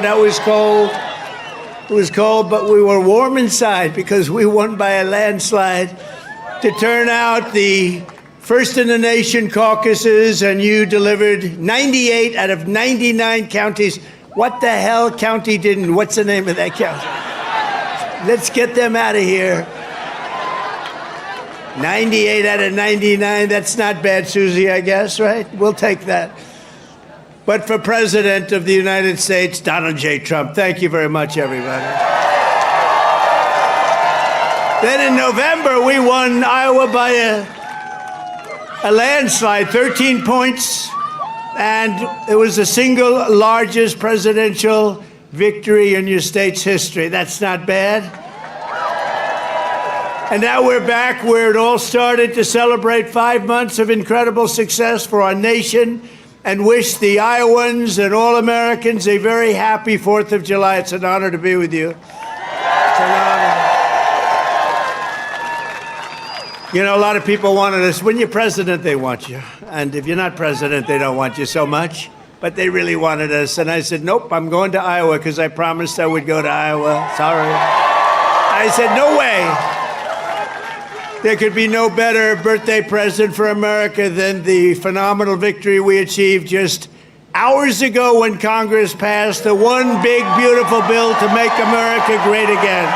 That was cold. It was cold, but we were warm inside because we won by a landslide to turn out the first in the nation caucuses, and you delivered 98 out of 99 counties. What the hell county didn't? What's the name of that county? Let's get them out of here. 98 out of 99, that's not bad, Susie, I guess, right? We'll take that. But for President of the United States, Donald J. Trump, thank you very much, everybody. Then in November, we won Iowa by a landslide, 13 points, and it was the single largest presidential victory in your state's history. That's not bad. And now we're back where it all started to celebrate 5 months of incredible success for our nation and wish the Iowans and all Americans a very happy 4th of July. It's an honor to be with you. It's an honor. You know, a lot of people wanted us. When you're president, they want you. And if you're not president, they don't want you so much. But they really wanted us. And I said, nope, I'm going to Iowa because I promised I would go to Iowa. Sorry. I said, no way. There could be no better birthday present for America than the phenomenal victory we achieved just hours ago when Congress passed the one big, beautiful bill to make America great again.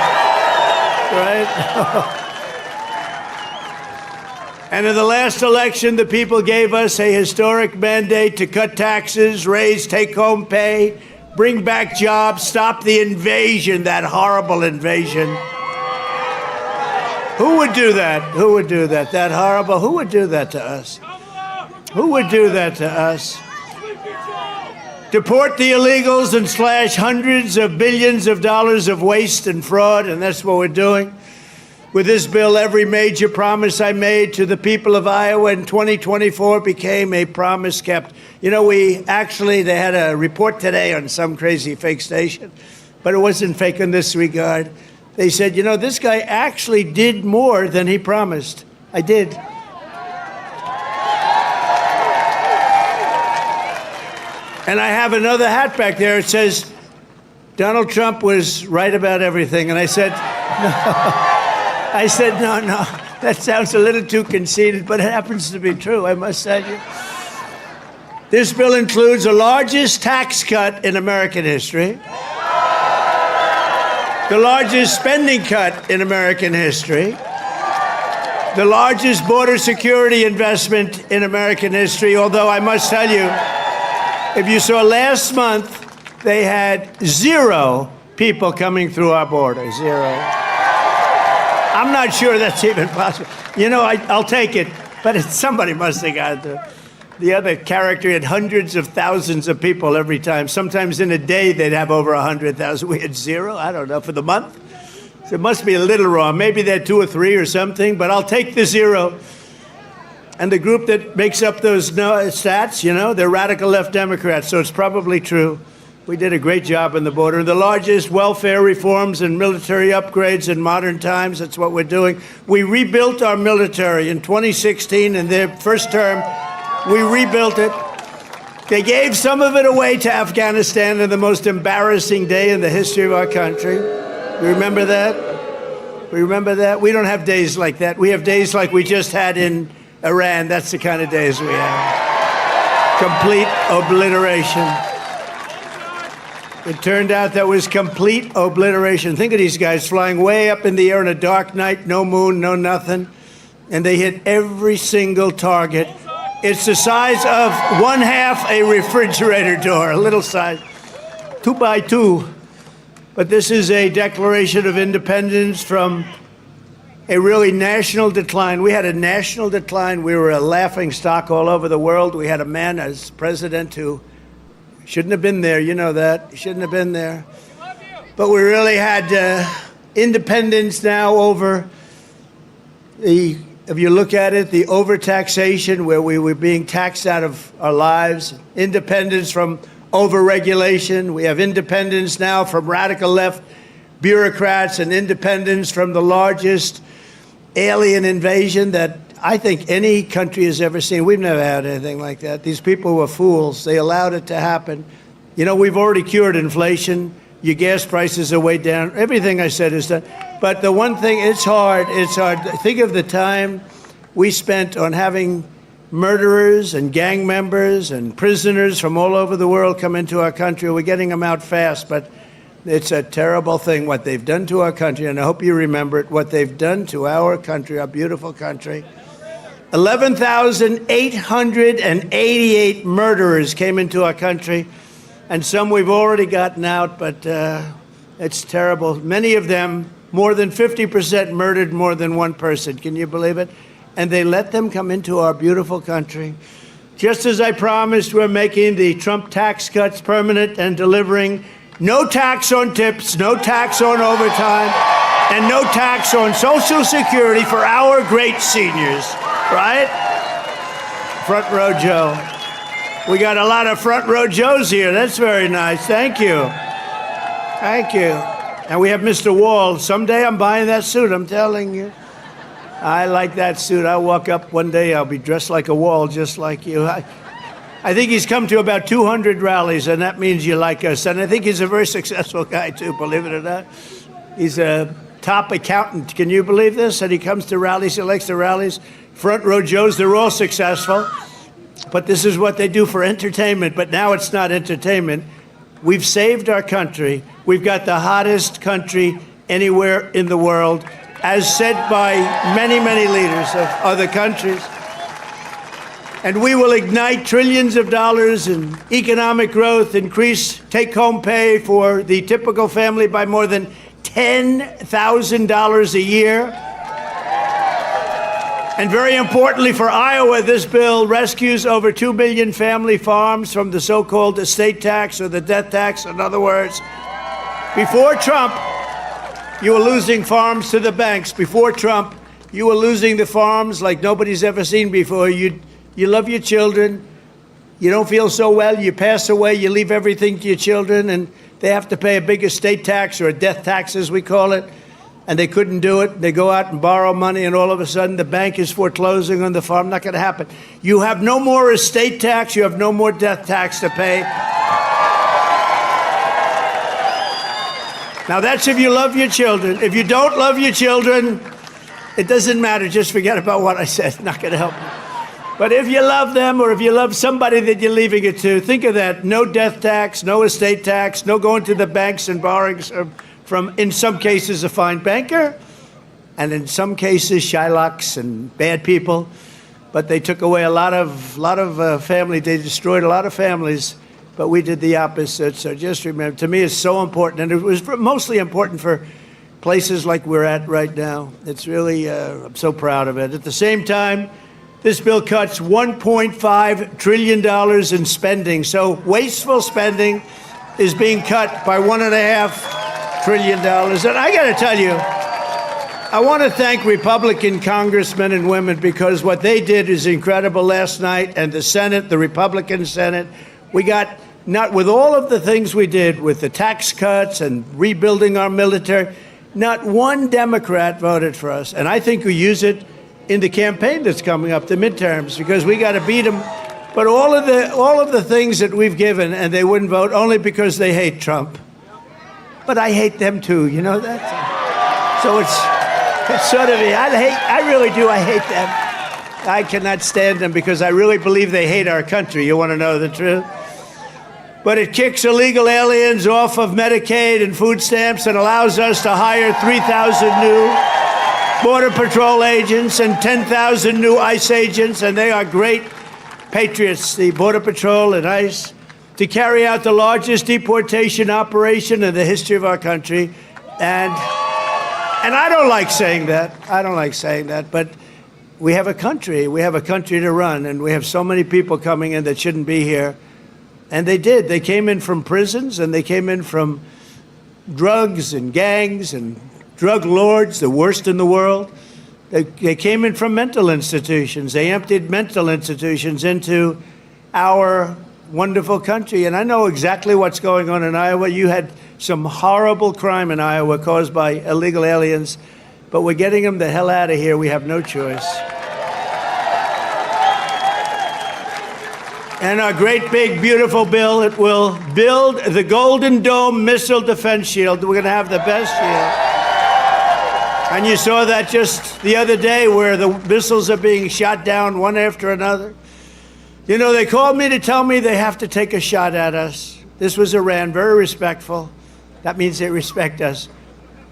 Right? And in the last election, the people gave us a historic mandate to cut taxes, raise take-home pay, bring back jobs, stop the invasion, that horrible invasion. Who would do that? Who would do that? That horrible? Who would do that to us? Who would do that to us? Deport the illegals and slash hundreds of billions of dollars of waste and fraud, and that's what we're doing. With this bill, every major promise I made to the people of Iowa in 2024 became a promise kept. You know, they had a report today on some crazy fake station, but it wasn't fake in this regard. They said, you know, this guy actually did more than he promised. I did. And I have another hat back there. It says, Donald Trump was right about everything. And I said, no. No, that sounds a little too conceited, but it happens to be true, I must tell you. This bill includes the largest tax cut in American history, the largest spending cut in American history, the largest border security investment in American history, although I must tell you, if you saw last month, they had 0 people coming through our border, 0. I'm not sure that's even possible. You know, I'll take it, but somebody must have got it. The other character had hundreds of thousands of people every time. Sometimes in a day, they'd have over 100,000. We had 0, I don't know, for the month. So it must be a little wrong. Maybe they're 2 or 3 or something, but I'll take the 0. And the group that makes up those stats, you know, they're radical left Democrats, so it's probably true. We did a great job on the border. The largest welfare reforms and military upgrades in modern times, that's what we're doing. We rebuilt our military in 2016 in their first term. We rebuilt it. They gave some of it away to Afghanistan on the most embarrassing day in the history of our country. You remember that? We remember that? We don't have days like that. We have days like we just had in Iran. That's the kind of days we have. Complete obliteration. It turned out that was complete obliteration. Think of these guys flying way up in the air on a dark night, no moon, no nothing, and they hit every single target. It's the size of 1/2 a refrigerator door, a little size, 2 by 2. But this is a declaration of independence from a really national decline. We had a national decline. We were a laughing stock all over the world. We had a man as president who shouldn't have been there. You know that. He shouldn't have been there. But we really had independence now over the, if you look at it, the overtaxation where we were being taxed out of our lives, independence from overregulation. We have independence now from radical left bureaucrats and independence from the largest alien invasion that I think any country has ever seen. We've never had anything like that. These people were fools. They allowed it to happen. You know, we've already cured inflation. Your gas prices are way down. Everything I said is done. But the one thing, it's hard. It's hard. Think of the time we spent on having murderers and gang members and prisoners from all over the world come into our country. We're getting them out fast, but it's a terrible thing what they've done to our country, and I hope you remember it, what they've done to our country, our beautiful country. 11,888 murderers came into our country, and some we've already gotten out, but it's terrible. Many of them, more than 50%, murdered more than one person. Can you believe it? And they let them come into our beautiful country. Just as I promised, we're making the Trump tax cuts permanent and delivering no tax on tips, no tax on overtime, and no tax on Social Security for our great seniors, right? Front row Joe. We got a lot of front row Joes here. That's very nice. Thank you. Thank you. And we have Mr. Wall. Someday I'm buying that suit, I'm telling you. I like that suit. I'll walk up one day, I'll be dressed like a Wall, just like you. I think he's come to about 200 rallies, and that means you like us. And I think he's a very successful guy, too, believe it or not. He's a top accountant. Can you believe this? And he comes to rallies, he likes the rallies. Front row Joes, they're all successful. But this is what they do for entertainment. But now it's not entertainment. We've saved our country. We've got the hottest country anywhere in the world, as said by many, many leaders of other countries. And we will ignite trillions of dollars in economic growth, increase take-home pay for the typical family by more than $10,000 a year. And very importantly for Iowa, this bill rescues over 2 million family farms from the so-called estate tax or the death tax. In other words, before Trump, you were losing farms to the banks. Before Trump, you were losing the farms like nobody's ever seen before. You love your children. You don't feel so well. You pass away. You leave everything to your children, and they have to pay a big estate tax or a death tax, as we call it. And they couldn't do it. They go out and borrow money, and all of a sudden the bank is foreclosing on the farm. Not going to happen. You have no more estate tax. You have no more death tax to pay. Now, that's if you love your children. If you don't love your children, it doesn't matter. Just forget about what I said. Not going to help you. But if you love them, or if you love somebody that you're leaving it to, think of that. No death tax, no estate tax, no going to the banks and borrowing from, in some cases, a fine banker, and in some cases, Shylocks and bad people. But they took away a lot of family. They destroyed a lot of families. But we did the opposite. So just remember, to me, it's so important. And it was mostly important for places like we're at right now. It's really, I'm so proud of it. At the same time, this bill cuts $1.5 trillion in spending. So wasteful spending is being cut by $1.5 trillion. And I got to tell you, I want to thank Republican congressmen and women, because what they did is incredible last night. And the Senate, the Republican Senate, we got, not with all of the things we did with the tax cuts and rebuilding our military, not one Democrat voted for us. And I think we use it in the campaign that's coming up, the midterms, because we got to beat them. But all of the things that we've given, and they wouldn't vote only because they hate Trump. But I hate them too, you know that? So it's sort of, I really do, I hate them. I cannot stand them because I really believe they hate our country. You want to know the truth? But it kicks illegal aliens off of Medicaid and food stamps and allows us to hire 3,000 new Border Patrol agents and 10,000 new ICE agents, and they are great patriots, the Border Patrol and ICE, to carry out the largest deportation operation in the history of our country. And I don't like saying that. I don't like saying that, but we have a country. We have a country to run, and we have so many people coming in that shouldn't be here. And they did. They came in from prisons, and they came in from drugs and gangs and drug lords, the worst in the world. They came in from mental institutions. They emptied mental institutions into our wonderful country. And I know exactly what's going on in Iowa. You had some horrible crime in Iowa caused by illegal aliens, but we're getting them the hell out of here. We have no choice. And our great, big, beautiful bill, it will build the Golden Dome Missile Defense Shield. We're going to have the best shield. And you saw that just the other day where the missiles are being shot down one after another. You know, they called me to tell me they have to take a shot at us. This was Iran, very respectful. That means they respect us.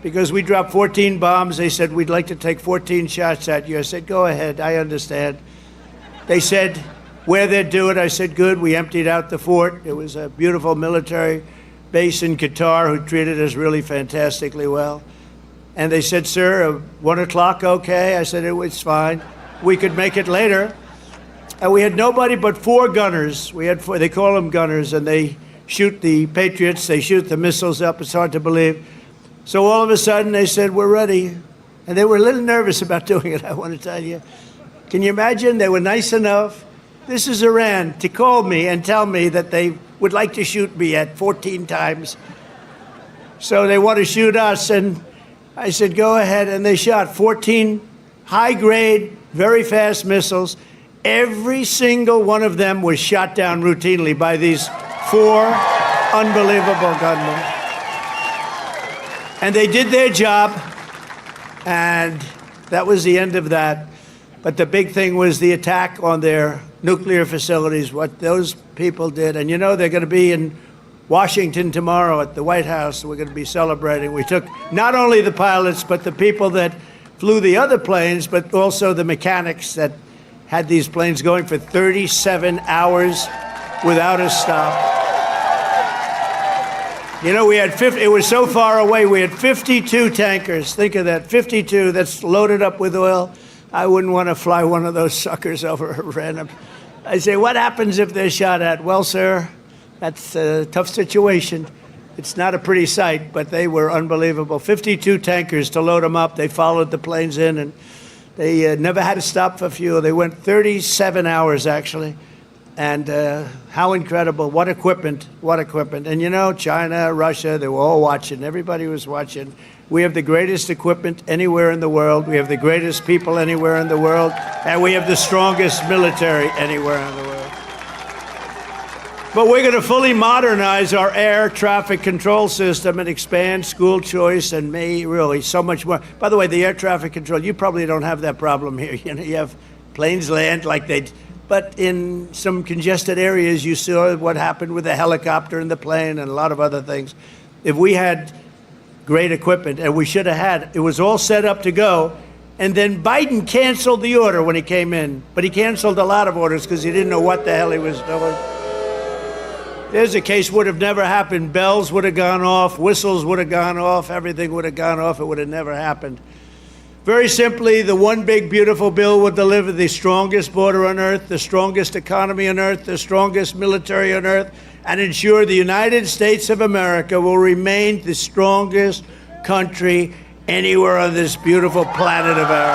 Because we dropped 14 bombs, they said, we'd like to take 14 shots at you. I said, go ahead, I understand. They said, where they'd do it, I said, good. We emptied out the fort. It was a beautiful military base in Qatar who treated us really fantastically well. And they said, sir, 1 o'clock, okay? I said, it's fine. We could make it later. And we had nobody but 4 gunners. We had 4, they call them gunners, and they shoot the Patriots, they shoot the missiles up. It's hard to believe. So all of a sudden they said, we're ready. And they were a little nervous about doing it, I want to tell you. Can you imagine? They were nice enough. This is Iran, to call me and tell me that they would like to shoot me at 14 times. So they want to shoot us, and I said, go ahead. And they shot 14 high-grade, very fast missiles. Every single one of them was shot down routinely by these 4 unbelievable gunmen. And they did their job, and that was the end of that. But the big thing was the attack on their nuclear facilities, what those people did. And you know, they're going to be in Washington tomorrow at the White House. We're going to be celebrating. We took not only the pilots, but the people that flew the other planes, but also the mechanics that had these planes going for 37 hours without a stop. You know, we had 50, it was so far away, we had 52 tankers. Think of that, 52 that's loaded up with oil. I wouldn't want to fly one of those suckers over a random. I say, what happens if they're shot at? Well, sir, that's a tough situation. It's not a pretty sight, but they were unbelievable. 52 tankers to load them up. They followed the planes in, and they never had to stop for fuel. They went 37 hours, actually. And how incredible. What equipment, what equipment. And you know, China, Russia, they were all watching. Everybody was watching. We have the greatest equipment anywhere in the world. We have the greatest people anywhere in the world. And we have the strongest military anywhere in the world. But we're going to fully modernize our air traffic control system and expand school choice and really so much more. By the way, the air traffic control, you probably don't have that problem here. You know, you have planes land like they... But in some congested areas, you saw what happened with the helicopter and the plane and a lot of other things. If we had great equipment, and we should have had, it was all set up to go, and then Biden canceled the order when he came in. But he canceled a lot of orders because he didn't know what the hell he was doing. There's a case would have never happened. Bells would have gone off, whistles would have gone off, everything would have gone off. It would have never happened. Very simply, the one big, beautiful bill would deliver the strongest border on earth, the strongest economy on earth, the strongest military on earth, and ensure the United States of America will remain the strongest country anywhere on this beautiful planet of ours.